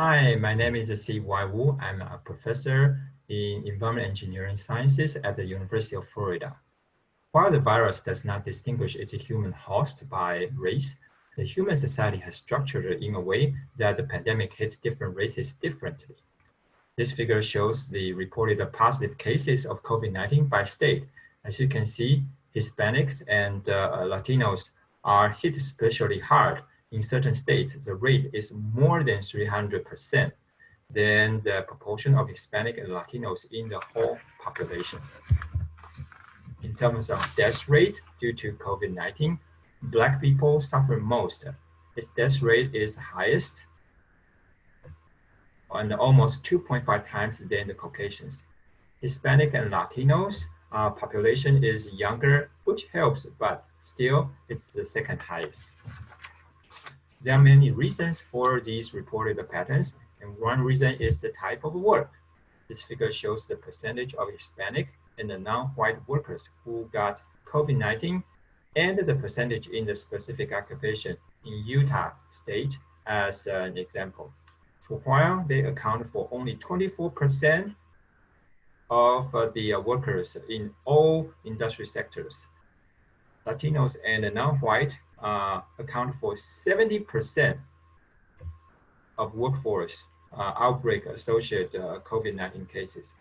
Hi, my name is Chang-Yu Wu. I'm a professor in environment engineering sciences at the University of Florida. While the virus does not distinguish its human host by race, the human society has structured it in a way that the pandemic hits different races differently. This figure shows the reported positive cases of COVID-19 by state. As you can see, Hispanics and Latinos are hit especially hard. In certain states, the rate is more than 300% than the proportion of Hispanic and Latinos in the whole population. In terms of death rate due to COVID-19, Black people suffer most. Its death rate is highest and almost 2.5 times than the Caucasians. Hispanic and Latinos population is younger, which helps, but still it's the second highest. There are many reasons for these reported patterns, and one reason is the type of work. This figure shows the percentage of Hispanic and the non-white workers who got COVID-19 and the percentage in the specific occupation in Utah state as an example. So while they account for only 24% of the workers in all industry sectors, Latinos and non-white account for 70% of workforce outbreak associated COVID-19 cases.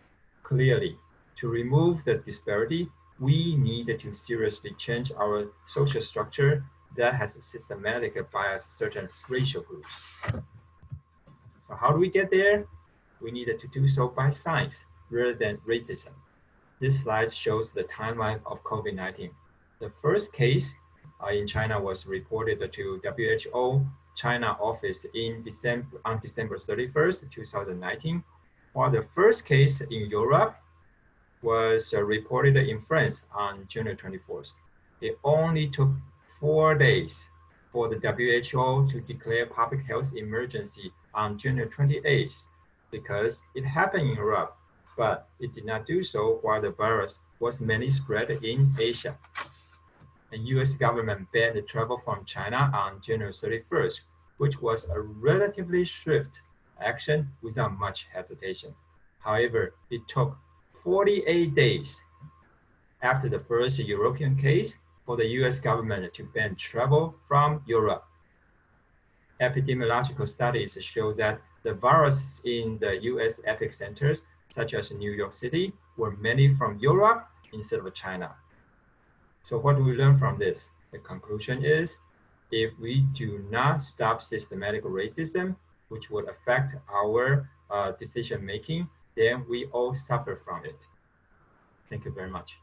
Clearly, to remove the disparity, we need to seriously change our social structure that has systematically biased certain racial groups. So how do we get there? We needed to do so by science rather than racism. This slide shows the timeline of COVID-19. The first case in China was reported to WHO China office on December 31st, 2019, while the first case in Europe was reported in France on January 24th. It only took 4 days for the WHO to declare public health emergency on January 28th because it happened in Europe, but it did not do so while the virus was mainly spread in Asia. And US government banned travel from China on January 31st, which was a relatively swift action without much hesitation. However, it took 48 days after the first European case for the US government to ban travel from Europe. Epidemiological studies show that the viruses in the US epicenters, such as New York City, were mainly from Europe instead of China. So what do we learn from this? The conclusion is, if we do not stop systematic racism, which would affect our decision-making, then we all suffer from it. Thank you very much.